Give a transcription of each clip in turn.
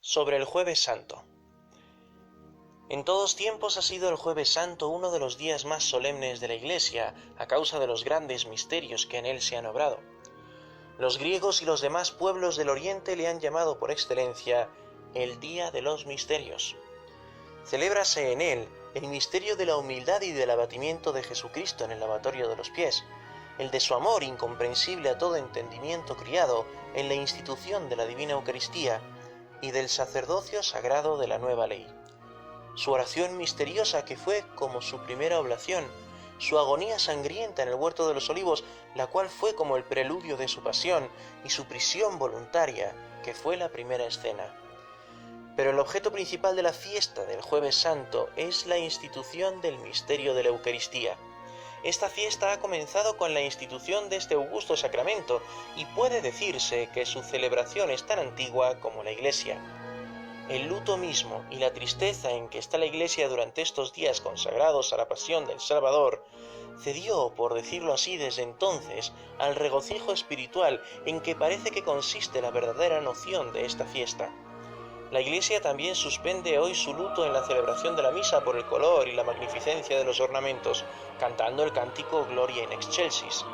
Sobre el Jueves Santo. En todos tiempos ha sido el Jueves Santo uno de los días más solemnes de la Iglesia, a causa de los grandes misterios que en él se han obrado. Los griegos y los demás pueblos del Oriente le han llamado por excelencia el Día de los Misterios. Celébrase en él el misterio de la humildad y del abatimiento de Jesucristo en el lavatorio de los pies, el de su amor incomprensible a todo entendimiento criado en la institución de la Divina Eucaristía y del sacerdocio sagrado de la nueva ley. Su oración misteriosa que fue como su primera oblación, su agonía sangrienta en el huerto de los olivos, la cual fue como el preludio de su pasión, y su prisión voluntaria, que fue la primera escena. Pero el objeto principal de la fiesta del Jueves Santo es la institución del misterio de la Eucaristía. Esta fiesta ha comenzado con la institución de este augusto sacramento y puede decirse que su celebración es tan antigua como la Iglesia. El luto mismo y la tristeza en que está la Iglesia durante estos días consagrados a la pasión del Salvador cedió, por decirlo así, desde entonces al regocijo espiritual en que parece que consiste la verdadera noción de esta fiesta. La Iglesia también suspende hoy su luto en la celebración de la misa por el color y la magnificencia de los ornamentos, cantando el cántico Gloria in Excelsis.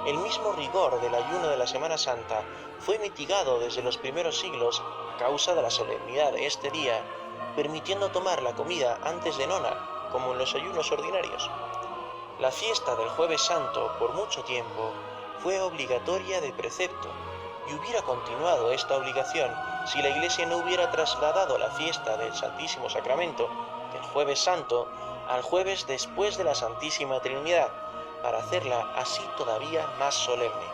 El mismo rigor del ayuno de la Semana Santa fue mitigado desde los primeros siglos a causa de la solemnidad de este día, permitiendo tomar la comida antes de nona, como en los ayunos ordinarios. La fiesta del Jueves Santo, por mucho tiempo, fue obligatoria de precepto, y hubiera continuado esta obligación si la Iglesia no hubiera trasladado la fiesta del Santísimo Sacramento del Jueves Santo al jueves después de la Santísima Trinidad, para hacerla así todavía más solemne.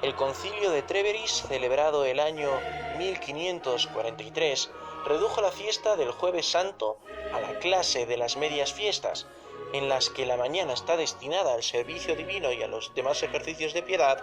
El Concilio de Tréveris, celebrado el año 1543, redujo la fiesta del Jueves Santo a la clase de las medias fiestas, en las que la mañana está destinada al servicio divino y a los demás ejercicios de piedad,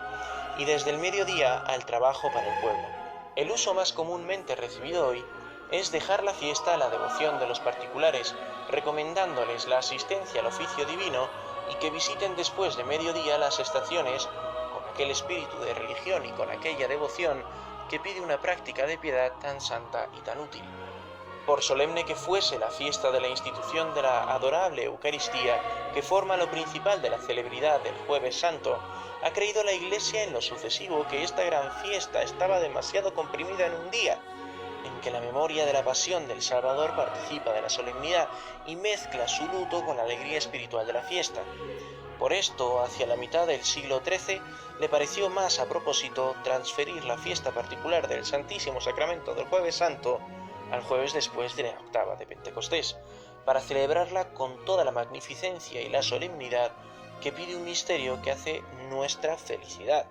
y desde el mediodía al trabajo para el pueblo. El uso más comúnmente recibido hoy es dejar la fiesta a la devoción de los particulares, recomendándoles la asistencia al oficio divino y que visiten después de mediodía las estaciones con aquel espíritu de religión y con aquella devoción que pide una práctica de piedad tan santa y tan útil. Por solemne que fuese la fiesta de la institución de la adorable Eucaristía, que forma lo principal de la celebridad del Jueves Santo, ha creído la Iglesia en lo sucesivo que esta gran fiesta estaba demasiado comprimida en un día, en que la memoria de la pasión del Salvador participa de la solemnidad y mezcla su luto con la alegría espiritual de la fiesta. Por esto, hacia la mitad del siglo XIII, le pareció más a propósito transferir la fiesta particular del Santísimo Sacramento del Jueves Santo al jueves después de la octava de Pentecostés, para celebrarla con toda la magnificencia y la solemnidad que pide un misterio que hace nuestra felicidad,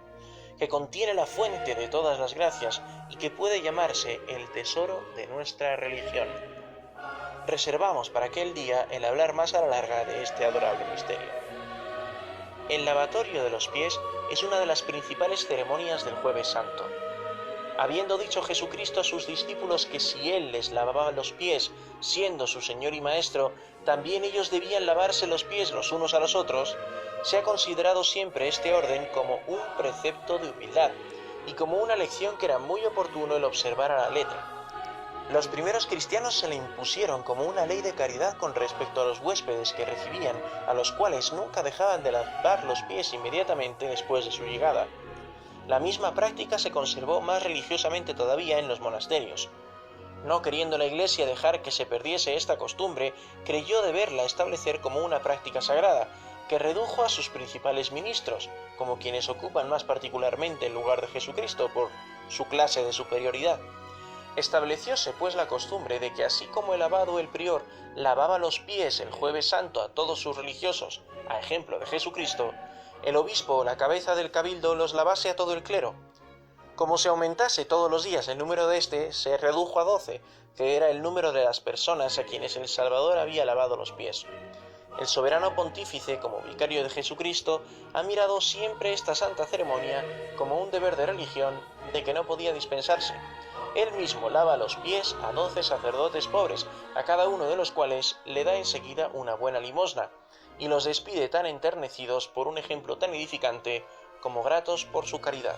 que contiene la fuente de todas las gracias y que puede llamarse el tesoro de nuestra religión. Reservamos para aquel día el hablar más a la larga de este adorable misterio. El lavatorio de los pies es una de las principales ceremonias del Jueves Santo. Habiendo dicho Jesucristo a sus discípulos que si Él les lavaba los pies, siendo su Señor y Maestro, también ellos debían lavarse los pies los unos a los otros, se ha considerado siempre este orden como un precepto de humildad y como una lección que era muy oportuno el observar a la letra. Los primeros cristianos se le impusieron como una ley de caridad con respecto a los huéspedes que recibían, a los cuales nunca dejaban de lavar los pies inmediatamente después de su llegada. La misma práctica se conservó más religiosamente todavía en los monasterios. No queriendo la Iglesia dejar que se perdiese esta costumbre, creyó deberla establecer como una práctica sagrada, que redujo a sus principales ministros, como quienes ocupan más particularmente el lugar de Jesucristo por su clase de superioridad. Establecióse pues la costumbre de que así como el abad o el prior lavaba los pies el Jueves Santo a todos sus religiosos, a ejemplo de Jesucristo, el obispo o la cabeza del cabildo los lavase a todo el clero. Como se aumentase todos los días el número de este, se redujo a 12, que era el número de las personas a quienes el Salvador había lavado los pies. El soberano pontífice, como vicario de Jesucristo, ha mirado siempre esta santa ceremonia como un deber de religión de que no podía dispensarse. Él mismo lava los pies a 12 sacerdotes pobres, a cada uno de los cuales le da enseguida una buena limosna, y los despide tan enternecidos por un ejemplo tan edificante como gratos por su caridad.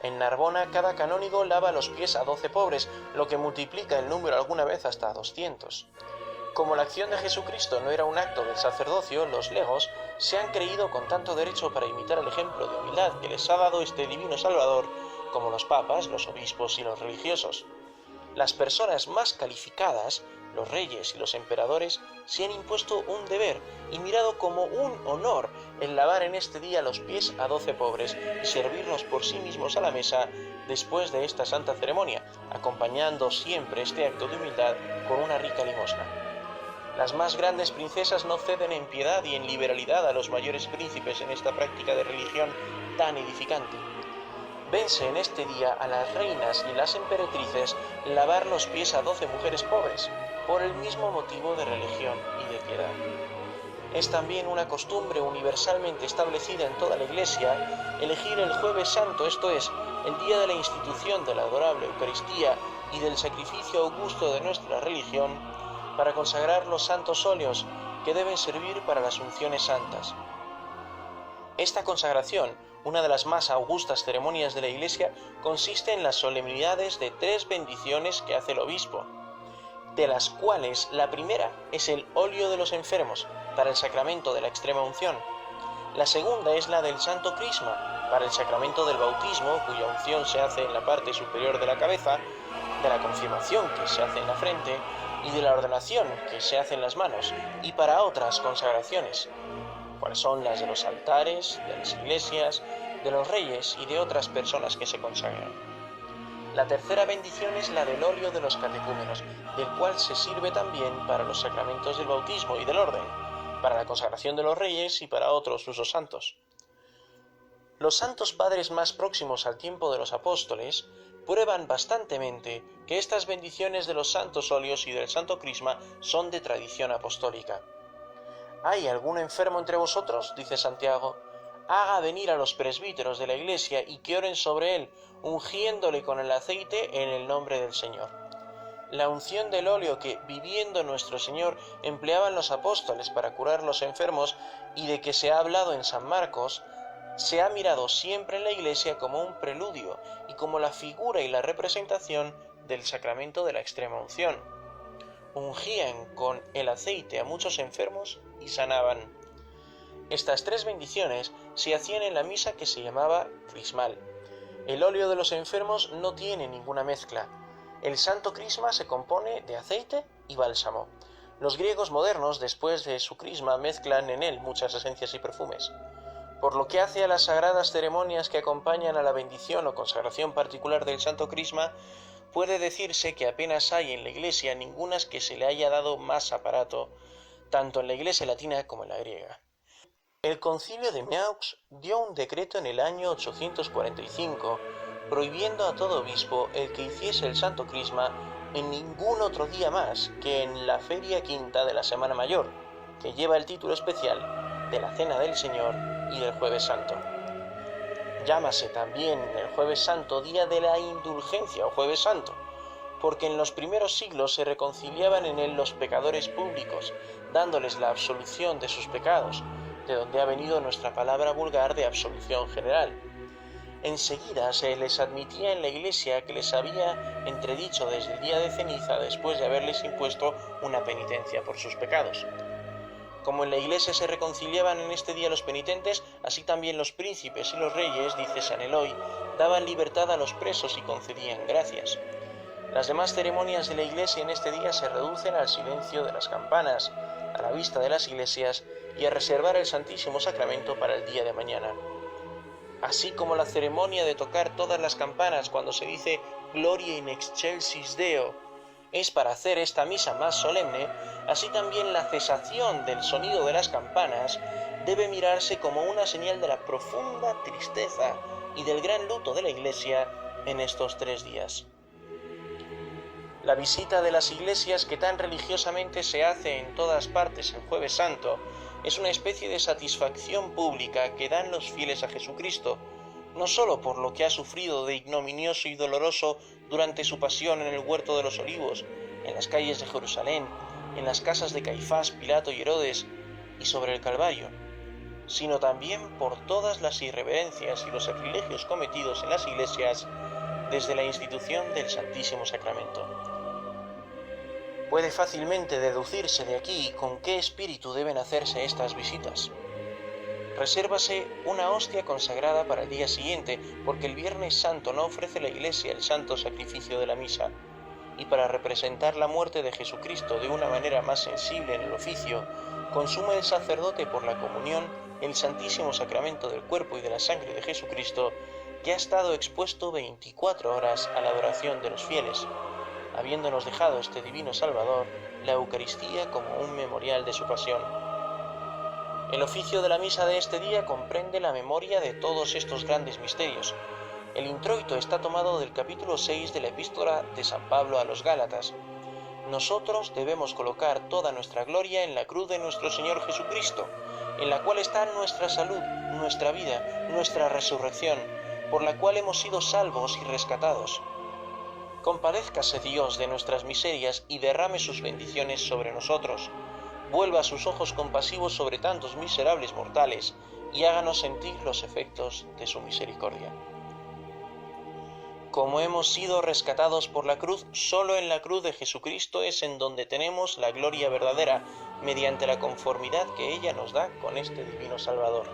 En Narbona cada canónigo lava los pies a 12 pobres, lo que multiplica el número alguna vez hasta 200. Como la acción de Jesucristo no era un acto del sacerdocio, los legos se han creído con tanto derecho para imitar el ejemplo de humildad que les ha dado este divino Salvador, como los papas, los obispos y los religiosos. Las personas más calificadas, los reyes y los emperadores, se han impuesto un deber y mirado como un honor el lavar en este día los pies a 12 pobres y servirlos por sí mismos a la mesa después de esta santa ceremonia, acompañando siempre este acto de humildad con una rica limosna. Las más grandes princesas no ceden en piedad y en liberalidad a los mayores príncipes en esta práctica de religión tan edificante. Vense en este día a las reinas y las emperatrices lavar los pies a 12 mujeres pobres, por el mismo motivo de religión y de piedad. Es también una costumbre universalmente establecida en toda la Iglesia elegir el Jueves Santo, esto es, el día de la institución de la adorable Eucaristía y del sacrificio augusto de nuestra religión, para consagrar los santos óleos que deben servir para las unciones santas. Esta consagración, una de las más augustas ceremonias de la Iglesia, consiste en las solemnidades de 3 bendiciones que hace el obispo, de las cuales la primera es el óleo de los enfermos, para el sacramento de la extrema unción. La segunda es la del Santo Crisma, para el sacramento del bautismo, cuya unción se hace en la parte superior de la cabeza, de la confirmación, que se hace en la frente, y de la ordenación, que se hace en las manos, y para otras consagraciones, cuáles son las de los altares, de las iglesias, de los reyes y de otras personas que se consagran. La tercera bendición es la del óleo de los catecúmenos, del cual se sirve también para los sacramentos del bautismo y del orden, para la consagración de los reyes y para otros usos santos. Los santos padres más próximos al tiempo de los apóstoles prueban bastantemente que estas bendiciones de los santos óleos y del santo crisma son de tradición apostólica. ¿Hay algún enfermo entre vosotros?, dice Santiago. Haga venir a los presbíteros de la Iglesia y que oren sobre él, ungiéndole con el aceite en el nombre del Señor. La unción del óleo que, viviendo nuestro Señor, empleaban los apóstoles para curar los enfermos y de que se ha hablado en San Marcos, se ha mirado siempre en la Iglesia como un preludio y como la figura y la representación del sacramento de la extrema unción. Ungían con el aceite a muchos enfermos y sanaban. Estas 3 bendiciones se hacían en la misa que se llamaba crismal. El óleo de los enfermos no tiene ninguna mezcla. El santo crisma se compone de aceite y bálsamo. Los griegos modernos, después de su crisma, mezclan en él muchas esencias y perfumes. Por lo que hace a las sagradas ceremonias que acompañan a la bendición o consagración particular del santo crisma, puede decirse que apenas hay en la Iglesia ninguna que se le haya dado más aparato, tanto en la Iglesia latina como en la griega. El concilio de Meaux dio un decreto en el año 845, prohibiendo a todo obispo el que hiciese el santo crisma en ningún otro día más que en la feria quinta de la Semana Mayor, que lleva el título especial de la Cena del Señor y del Jueves Santo. Llámase también el Jueves Santo Día de la Indulgencia o Jueves Santo, porque en los primeros siglos se reconciliaban en él los pecadores públicos, dándoles la absolución de sus pecados, de donde ha venido nuestra palabra vulgar de absolución general. Enseguida se les admitía en la Iglesia que les había entredicho desde el día de ceniza después de haberles impuesto una penitencia por sus pecados. Como en la Iglesia se reconciliaban en este día los penitentes, así también los príncipes y los reyes, dice San Eloy, daban libertad a los presos y concedían gracias. Las demás ceremonias de la Iglesia en este día se reducen al silencio de las campanas, a la vista de las iglesias y a reservar el Santísimo Sacramento para el día de mañana. Así como la ceremonia de tocar todas las campanas cuando se dice Gloria in excelsis Deo es para hacer esta misa más solemne, así también la cesación del sonido de las campanas debe mirarse como una señal de la profunda tristeza y del gran luto de la Iglesia en estos 3 días. La visita de las iglesias que tan religiosamente se hace en todas partes el Jueves Santo es una especie de satisfacción pública que dan los fieles a Jesucristo, no sólo por lo que ha sufrido de ignominioso y doloroso durante su pasión en el huerto de los Olivos, en las calles de Jerusalén, en las casas de Caifás, Pilato y Herodes, y sobre el Calvario, sino también por todas las irreverencias y los sacrilegios cometidos en las iglesias desde la institución del Santísimo Sacramento. Puede fácilmente deducirse de aquí con qué espíritu deben hacerse estas visitas. Resérvase una hostia consagrada para el día siguiente, porque el Viernes Santo no ofrece la Iglesia el santo sacrificio de la misa, y para representar la muerte de Jesucristo de una manera más sensible en el oficio, consume el sacerdote por la comunión el Santísimo Sacramento del cuerpo y de la sangre de Jesucristo, que ha estado expuesto 24 horas a la adoración de los fieles, habiéndonos dejado este divino Salvador la Eucaristía como un memorial de su pasión. El oficio de la misa de este día comprende la memoria de todos estos grandes misterios. El introito está tomado del capítulo 6 de la epístola de San Pablo a los Gálatas. Nosotros debemos colocar toda nuestra gloria en la cruz de nuestro Señor Jesucristo, en la cual está nuestra salud, nuestra vida, nuestra resurrección, por la cual hemos sido salvos y rescatados. Compadézcase Dios de nuestras miserias y derrame sus bendiciones sobre nosotros. Vuelva sus ojos compasivos sobre tantos miserables mortales y háganos sentir los efectos de su misericordia. Como hemos sido rescatados por la cruz, solo en la cruz de Jesucristo es en donde tenemos la gloria verdadera, mediante la conformidad que ella nos da con este divino Salvador.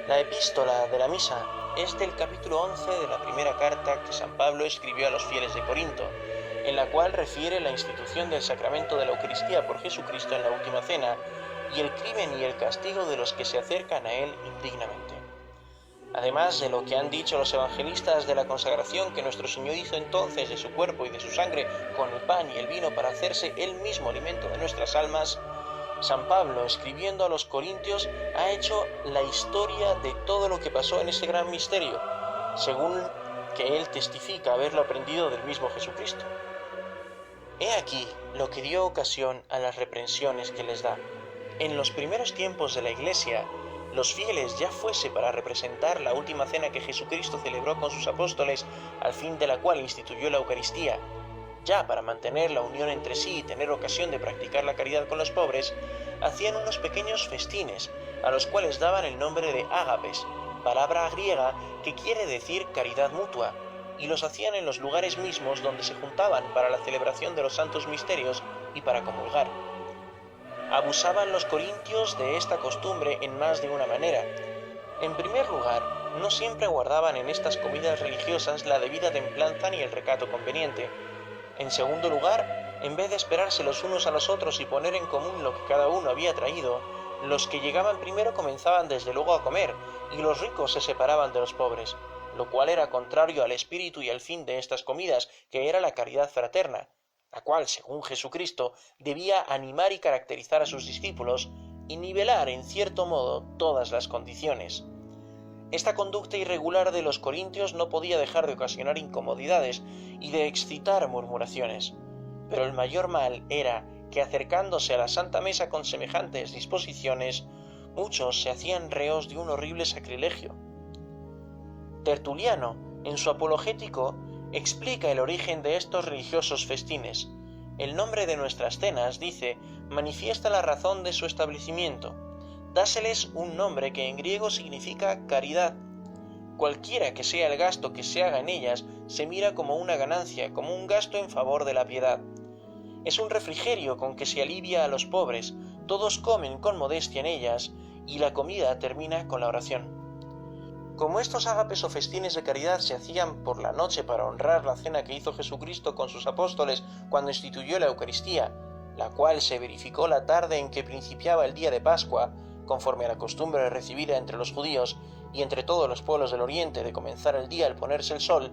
La epístola de la misa es del capítulo 11 de la primera carta que San Pablo escribió a los fieles de Corinto, en la cual refiere la institución del sacramento de la Eucaristía por Jesucristo en la última cena y el crimen y el castigo de los que se acercan a él indignamente. Además de lo que han dicho los evangelistas de la consagración que nuestro Señor hizo entonces de su cuerpo y de su sangre con el pan y el vino para hacerse él mismo alimento de nuestras almas, San Pablo, escribiendo a los Corintios, ha hecho la historia de todo lo que pasó en ese gran misterio, según que él testifica haberlo aprendido del mismo Jesucristo. He aquí lo que dio ocasión a las reprensiones que les da. En los primeros tiempos de la Iglesia, los fieles, ya fuese para representar la última cena que Jesucristo celebró con sus apóstoles, al fin de la cual instituyó la Eucaristía, ya para mantener la unión entre sí y tener ocasión de practicar la caridad con los pobres, hacían unos pequeños festines, a los cuales daban el nombre de ágapes, palabra griega que quiere decir caridad mutua, y los hacían en los lugares mismos donde se juntaban para la celebración de los santos misterios y para comulgar. Abusaban los corintios de esta costumbre en más de una manera. En primer lugar, no siempre guardaban en estas comidas religiosas la debida templanza ni el recato conveniente. En segundo lugar, en vez de esperarse los unos a los otros y poner en común lo que cada uno había traído, los que llegaban primero comenzaban desde luego a comer, y los ricos se separaban de los pobres, lo cual era contrario al espíritu y al fin de estas comidas, que era la caridad fraterna, la cual, según Jesucristo, debía animar y caracterizar a sus discípulos y nivelar, en cierto modo, todas las condiciones. Esta conducta irregular de los corintios no podía dejar de ocasionar incomodidades y de excitar murmuraciones, pero el mayor mal era que, acercándose a la Santa Mesa con semejantes disposiciones, muchos se hacían reos de un horrible sacrilegio. Tertuliano, en su Apologético, explica el origen de estos religiosos festines. El nombre de nuestras cenas, dice, manifiesta la razón de su establecimiento. Dáseles un nombre que en griego significa caridad. Cualquiera que sea el gasto que se haga en ellas, se mira como una ganancia, como un gasto en favor de la piedad. Es un refrigerio con que se alivia a los pobres, todos comen con modestia en ellas, y la comida termina con la oración. Como estos ágapes o festines de caridad se hacían por la noche para honrar la cena que hizo Jesucristo con sus apóstoles cuando instituyó la Eucaristía, la cual se verificó la tarde en que principiaba el día de Pascua, conforme a la costumbre recibida entre los judíos y entre todos los pueblos del Oriente de comenzar el día al ponerse el sol,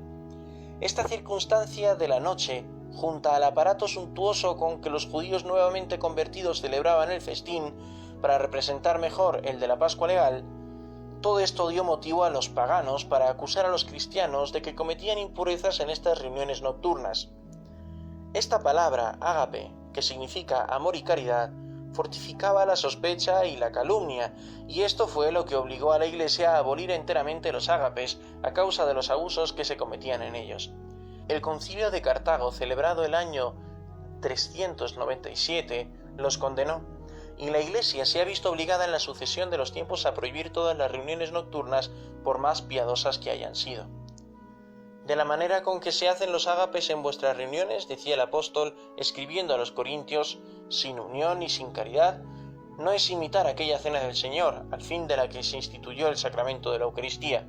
esta circunstancia de la noche, junta al aparato suntuoso con que los judíos nuevamente convertidos celebraban el festín para representar mejor el de la Pascua legal, todo esto dio motivo a los paganos para acusar a los cristianos de que cometían impurezas en estas reuniones nocturnas. Esta palabra, ágape, que significa amor y caridad, fortificaba la sospecha y la calumnia, y esto fue lo que obligó a la Iglesia a abolir enteramente los ágapes a causa de los abusos que se cometían en ellos. El Concilio de Cartago, celebrado el año 397, los condenó, y la Iglesia se ha visto obligada en la sucesión de los tiempos a prohibir todas las reuniones nocturnas, por más piadosas que hayan sido. De la manera con que se hacen los ágapes en vuestras reuniones, decía el apóstol, escribiendo a los corintios, sin unión y sin caridad, no es imitar aquella cena del Señor, al fin de la que se instituyó el sacramento de la Eucaristía.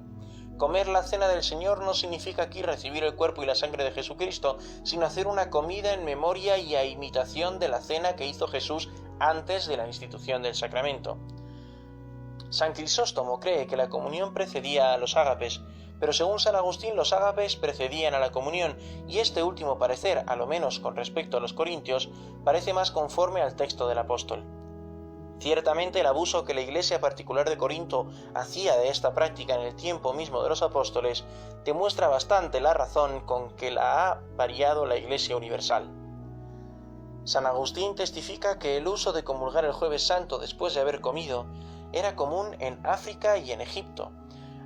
Comer la cena del Señor no significa aquí recibir el cuerpo y la sangre de Jesucristo, sino hacer una comida en memoria y a imitación de la cena que hizo Jesús antes de la institución del sacramento. San Crisóstomo cree que la comunión precedía a los ágapes, pero según San Agustín los ágapes precedían a la comunión, y este último parecer, a lo menos con respecto a los corintios, parece más conforme al texto del apóstol. Ciertamente el abuso que la Iglesia particular de Corinto hacía de esta práctica en el tiempo mismo de los apóstoles demuestra bastante la razón con que la ha variado la Iglesia universal. San Agustín testifica que el uso de comulgar el Jueves Santo después de haber comido era común en África y en Egipto,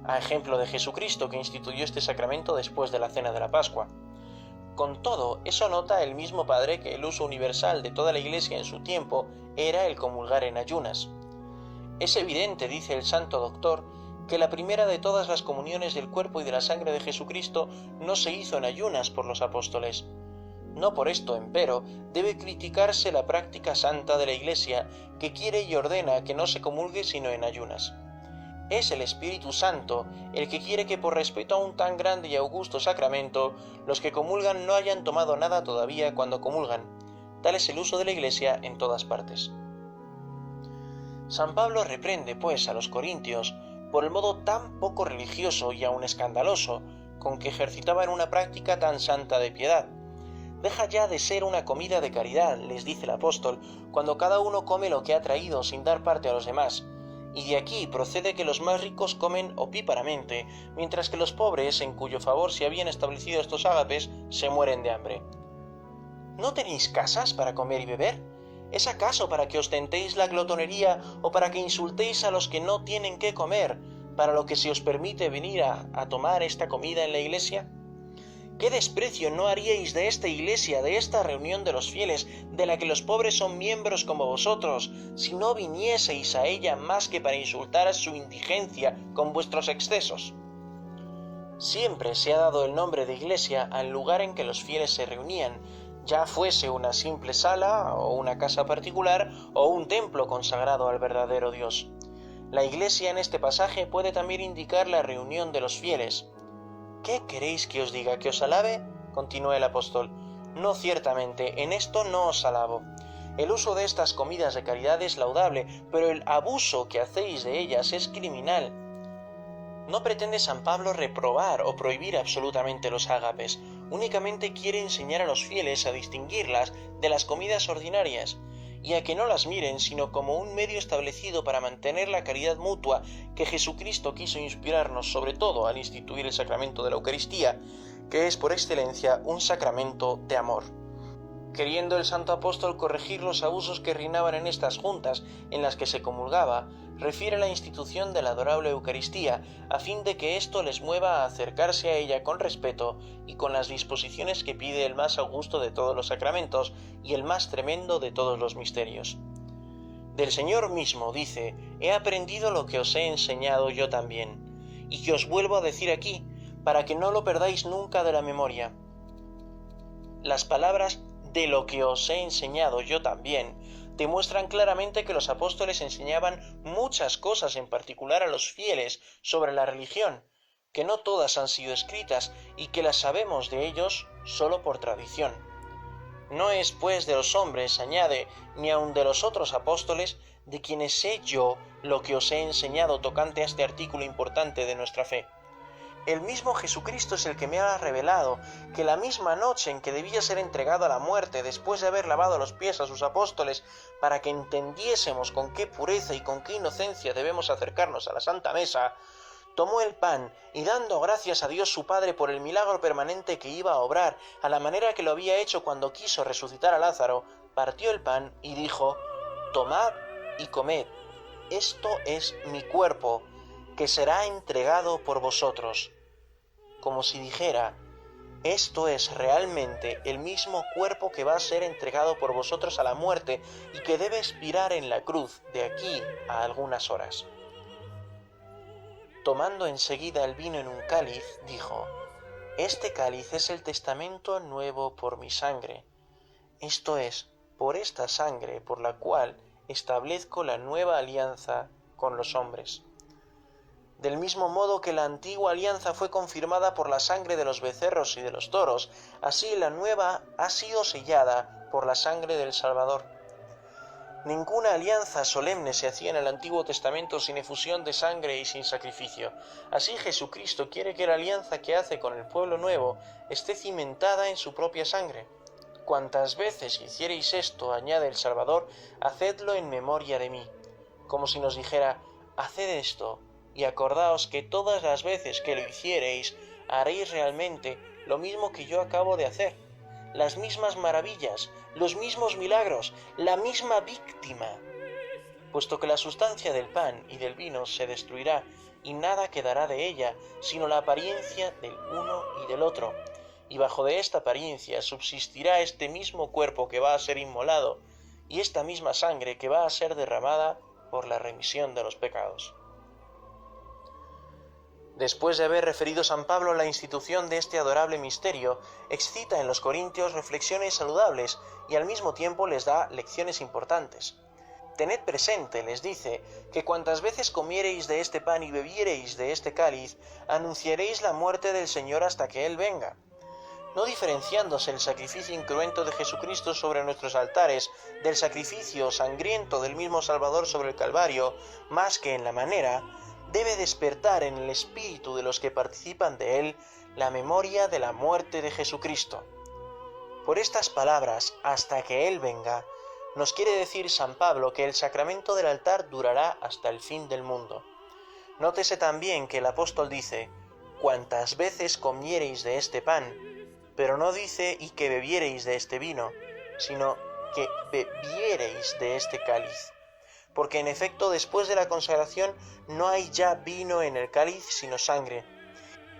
a ejemplo de Jesucristo que instituyó este sacramento después de la cena de la Pascua. Con todo, eso nota el mismo padre que el uso universal de toda la Iglesia en su tiempo era el comulgar en ayunas. Es evidente, dice el santo doctor, que la primera de todas las comuniones del cuerpo y de la sangre de Jesucristo no se hizo en ayunas por los apóstoles. No por esto, empero, debe criticarse la práctica santa de la Iglesia, que quiere y ordena que no se comulgue sino en ayunas. Es el Espíritu Santo el que quiere que por respeto a un tan grande y augusto sacramento, los que comulgan no hayan tomado nada todavía cuando comulgan. Tal es el uso de la Iglesia en todas partes. San Pablo reprende, pues, a los corintios por el modo tan poco religioso y aun escandaloso con que ejercitaban una práctica tan santa de piedad. Deja ya de ser una comida de caridad, les dice el apóstol, cuando cada uno come lo que ha traído sin dar parte a los demás. Y de aquí procede que los más ricos comen opíparamente, mientras que los pobres, en cuyo favor se habían establecido estos ágapes, se mueren de hambre. ¿No tenéis casas para comer y beber? ¿Es acaso para que ostentéis la glotonería o para que insultéis a los que no tienen qué comer, para lo que se os permite venir a tomar esta comida en la iglesia? ¿Qué desprecio no haríais de esta iglesia, de esta reunión de los fieles, de la que los pobres son miembros como vosotros, si no vinieseis a ella más que para insultar a su indigencia con vuestros excesos? Siempre se ha dado el nombre de iglesia al lugar en que los fieles se reunían, ya fuese una simple sala o una casa particular o un templo consagrado al verdadero Dios. La iglesia en este pasaje puede también indicar la reunión de los fieles. ¿Qué queréis que os diga? ¿Que os alabe? Continúa el apóstol. No, ciertamente, en esto no os alabo. El uso de estas comidas de caridad es laudable, pero el abuso que hacéis de ellas es criminal. No pretende San Pablo reprobar o prohibir absolutamente los ágapes, únicamente quiere enseñar a los fieles a distinguirlas de las comidas ordinarias, y a que no las miren sino como un medio establecido para mantener la caridad mutua que Jesucristo quiso inspirarnos, sobre todo al instituir el sacramento de la Eucaristía, que es por excelencia un sacramento de amor. Queriendo el santo apóstol corregir los abusos que reinaban en estas juntas en las que se comulgaba, refiere la institución de la adorable Eucaristía, a fin de que esto les mueva a acercarse a ella con respeto y con las disposiciones que pide el más augusto de todos los sacramentos y el más tremendo de todos los misterios. Del Señor mismo dice: «He aprendido lo que os he enseñado yo también, y que os vuelvo a decir aquí, para que no lo perdáis nunca de la memoria». Las palabras «de lo que os he enseñado yo también» demuestran claramente que los apóstoles enseñaban muchas cosas en particular a los fieles sobre la religión, que no todas han sido escritas y que las sabemos de ellos solo por tradición. No es pues de los hombres, añade, ni aun de los otros apóstoles, de quienes sé yo lo que os he enseñado tocante a este artículo importante de nuestra fe. El mismo Jesucristo es el que me ha revelado que la misma noche en que debía ser entregado a la muerte, después de haber lavado los pies a sus apóstoles, para que entendiésemos con qué pureza y con qué inocencia debemos acercarnos a la Santa Mesa, tomó el pan y, dando gracias a Dios su Padre por el milagro permanente que iba a obrar, a la manera que lo había hecho cuando quiso resucitar a Lázaro, partió el pan y dijo: «Tomad y comed, esto es mi cuerpo, que será entregado por vosotros», como si dijera: Esto es realmente el mismo cuerpo que va a ser entregado por vosotros a la muerte y que debe expirar en la cruz de aquí a algunas horas. Tomando enseguida el vino en un cáliz, dijo: Este cáliz es el testamento nuevo por mi sangre. Esto es, por esta sangre por la cual establezco la nueva alianza con los hombres. Del mismo modo que la antigua alianza fue confirmada por la sangre de los becerros y de los toros, así la nueva ha sido sellada por la sangre del Salvador. Ninguna alianza solemne se hacía en el Antiguo Testamento sin efusión de sangre y sin sacrificio. Así Jesucristo quiere que la alianza que hace con el pueblo nuevo esté cimentada en su propia sangre. Cuantas veces hiciereis esto, añade el Salvador, hacedlo en memoria de mí. Como si nos dijera: haced esto, y acordaos que todas las veces que lo hiciereis, haréis realmente lo mismo que yo acabo de hacer. Las mismas maravillas, los mismos milagros, la misma víctima. Puesto que la sustancia del pan y del vino se destruirá, y nada quedará de ella, sino la apariencia del uno y del otro. Y bajo de esta apariencia subsistirá este mismo cuerpo que va a ser inmolado, y esta misma sangre que va a ser derramada por la remisión de los pecados. Después de haber referido San Pablo la institución de este adorable misterio, excita en los corintios reflexiones saludables y al mismo tiempo les da lecciones importantes. Tened presente, les dice, que cuantas veces comiereis de este pan y bebiereis de este cáliz, anunciaréis la muerte del Señor hasta que Él venga. No diferenciándose el sacrificio incruento de Jesucristo sobre nuestros altares del sacrificio sangriento del mismo Salvador sobre el Calvario, más que en la manera, debe despertar en el espíritu de los que participan de él la memoria de la muerte de Jesucristo. Por estas palabras, hasta que Él venga, nos quiere decir San Pablo que el sacramento del altar durará hasta el fin del mundo. Nótese también que el apóstol dice: cuantas veces comiereis de este pan, pero no dice y que bebiereis de este vino, sino que bebiereis de este cáliz. Porque en efecto después de la consagración no hay ya vino en el cáliz sino sangre.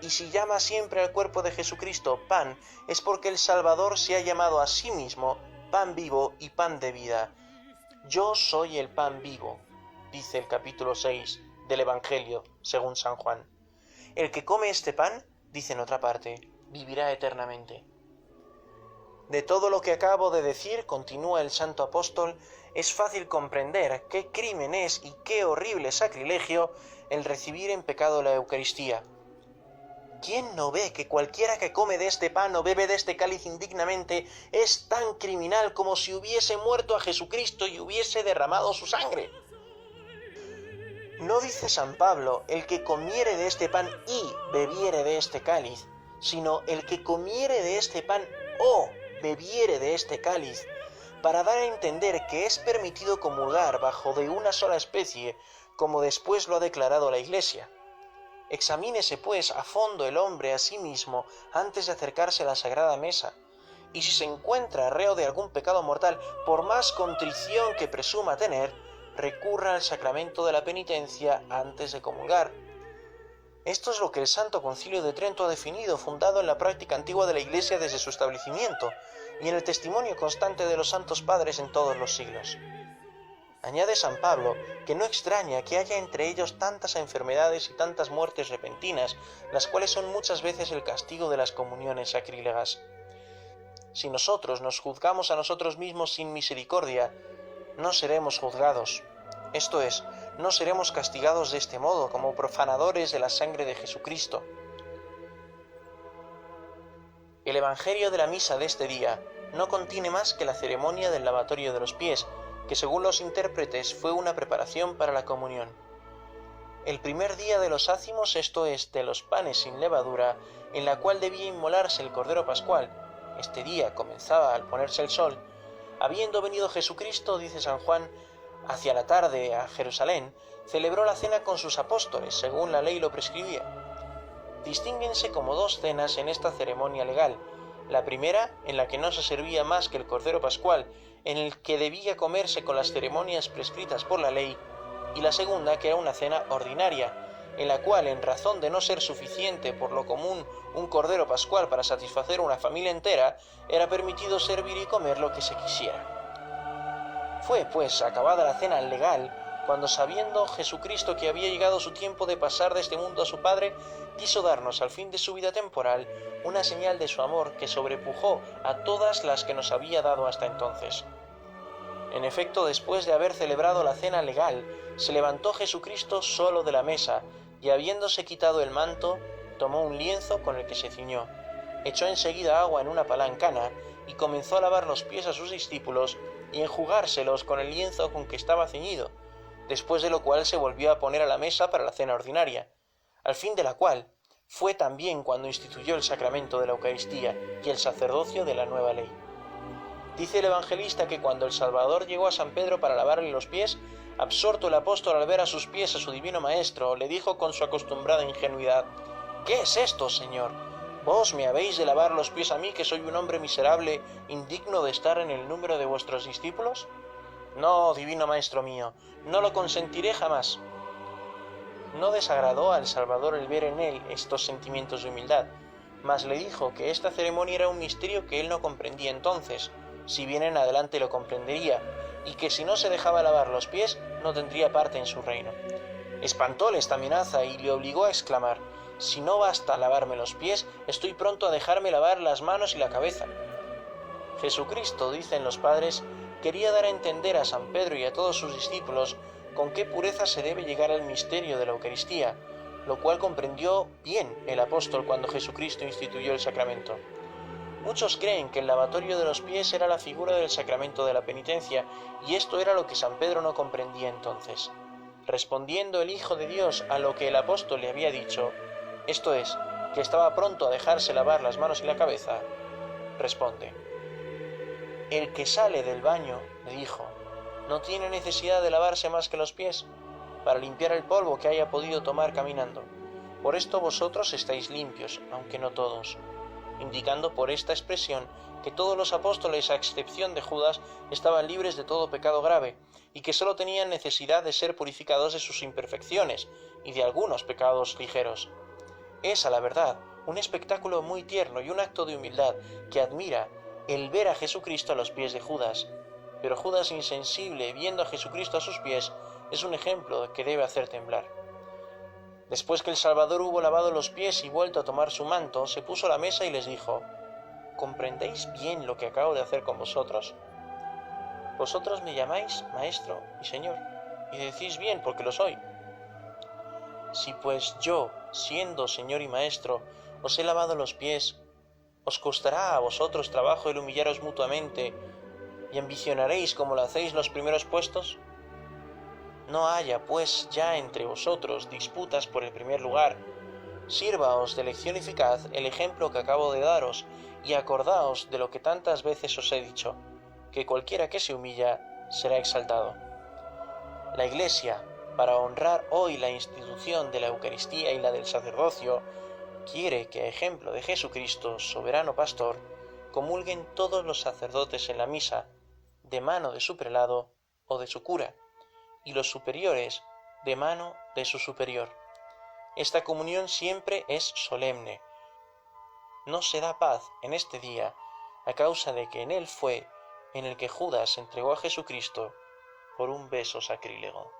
Y si llama siempre al cuerpo de Jesucristo pan, es porque el Salvador se ha llamado a sí mismo pan vivo y pan de vida. Yo soy el pan vivo, dice el capítulo 6 del Evangelio según San Juan. El que come este pan, dice en otra parte, vivirá eternamente. De todo lo que acabo de decir, continúa el santo apóstol, es fácil comprender qué crimen es y qué horrible sacrilegio el recibir en pecado la Eucaristía. ¿Quién no ve que cualquiera que come de este pan o bebe de este cáliz indignamente es tan criminal como si hubiese muerto a Jesucristo y hubiese derramado su sangre? No dice San Pablo el que comiere de este pan y bebiere de este cáliz, sino el que comiere de este pan o bebiere de este cáliz, para dar a entender que es permitido comulgar bajo de una sola especie, como después lo ha declarado la Iglesia. Examínese, pues, a fondo el hombre a sí mismo antes de acercarse a la Sagrada Mesa, y si se encuentra reo de algún pecado mortal, por más contrición que presuma tener, recurra al sacramento de la penitencia antes de comulgar. Esto es lo que el Santo Concilio de Trento ha definido, fundado en la práctica antigua de la Iglesia desde su establecimiento, y en el testimonio constante de los santos padres en todos los siglos. Añade San Pablo que no extraña que haya entre ellos tantas enfermedades y tantas muertes repentinas, las cuales son muchas veces el castigo de las comuniones sacrílegas. Si nosotros nos juzgamos a nosotros mismos sin misericordia, no seremos juzgados. Esto es, no seremos castigados de este modo como profanadores de la sangre de Jesucristo. El Evangelio de la misa de este día no contiene más que la ceremonia del lavatorio de los pies, que según los intérpretes fue una preparación para la comunión. El primer día de los ácimos, esto es, de los panes sin levadura, en la cual debía inmolarse el Cordero Pascual, este día comenzaba al ponerse el sol, habiendo venido Jesucristo, dice San Juan, hacia la tarde a Jerusalén, celebró la cena con sus apóstoles, según la ley lo prescribía. Distínguense como dos cenas en esta ceremonia legal. La primera, en la que no se servía más que el Cordero Pascual, en el que debía comerse con las ceremonias prescritas por la ley, y la segunda, que era una cena ordinaria, en la cual, en razón de no ser suficiente por lo común un cordero pascual para satisfacer una familia entera, era permitido servir y comer lo que se quisiera. Fue, pues, acabada la cena legal, cuando, sabiendo Jesucristo que había llegado su tiempo de pasar de este mundo a su Padre, quiso darnos al fin de su vida temporal una señal de su amor que sobrepujó a todas las que nos había dado hasta entonces. En efecto, después de haber celebrado la cena legal, se levantó Jesucristo solo de la mesa, y habiéndose quitado el manto, tomó un lienzo con el que se ciñó, echó enseguida agua en una palancana, y comenzó a lavar los pies a sus discípulos, y enjugárselos con el lienzo con que estaba ceñido, después de lo cual se volvió a poner a la mesa para la cena ordinaria, al fin de la cual fue también cuando instituyó el sacramento de la Eucaristía y el sacerdocio de la nueva ley. Dice el evangelista que cuando el Salvador llegó a San Pedro para lavarle los pies, absorto el apóstol al ver a sus pies a su divino Maestro, le dijo con su acostumbrada ingenuidad: «¿Qué es esto, Señor? ¿Vos me habéis de lavar los pies a mí, que soy un hombre miserable, indigno de estar en el número de vuestros discípulos? No, divino Maestro mío, no lo consentiré jamás». No desagradó al Salvador el ver en él estos sentimientos de humildad, mas le dijo que esta ceremonia era un misterio que él no comprendía entonces, si bien en adelante lo comprendería, y que si no se dejaba lavar los pies no tendría parte en su reino. Espantóle esta amenaza y le obligó a exclamar: «Si no basta lavarme los pies, estoy pronto a dejarme lavar las manos y la cabeza». Jesucristo, dicen los padres, quería dar a entender a San Pedro y a todos sus discípulos con qué pureza se debe llegar al misterio de la Eucaristía, lo cual comprendió bien el apóstol cuando Jesucristo instituyó el sacramento. Muchos creen que el lavatorio de los pies era la figura del sacramento de la penitencia, y esto era lo que San Pedro no comprendía entonces. Respondiendo el Hijo de Dios a lo que el apóstol le había dicho, esto es, que estaba pronto a dejarse lavar las manos y la cabeza, responde: «El que sale del baño», le dijo, «no tiene necesidad de lavarse más que los pies, para limpiar el polvo que haya podido tomar caminando. Por esto vosotros estáis limpios, aunque no todos», indicando por esta expresión que todos los apóstoles, a excepción de Judas, estaban libres de todo pecado grave, y que sólo tenían necesidad de ser purificados de sus imperfecciones y de algunos pecados ligeros. Es, a la verdad, un espectáculo muy tierno y un acto de humildad que admira el ver a Jesucristo a los pies de Judas, pero Judas insensible, viendo a Jesucristo a sus pies, es un ejemplo que debe hacer temblar. Después que el Salvador hubo lavado los pies y vuelto a tomar su manto, se puso a la mesa y les dijo: «¿Comprendéis bien lo que acabo de hacer con vosotros? Vosotros me llamáis Maestro y Señor, y decís bien porque lo soy. Si pues yo, siendo Señor y Maestro, os he lavado los pies, ¿os costará a vosotros trabajo el humillaros mutuamente y ambicionaréis como lo hacéis los primeros puestos? No haya, pues, ya entre vosotros disputas por el primer lugar. Sírvaos de lección eficaz el ejemplo que acabo de daros, y acordaos de lo que tantas veces os he dicho, que cualquiera que se humilla será exaltado». La Iglesia, para honrar hoy la institución de la Eucaristía y la del sacerdocio, quiere que, a ejemplo de Jesucristo, soberano pastor, comulguen todos los sacerdotes en la misa, de mano de su prelado o de su cura, y los superiores de mano de su superior. Esta comunión siempre es solemne. No se da paz en este día a causa de que en él fue en el que Judas entregó a Jesucristo por un beso sacrílego.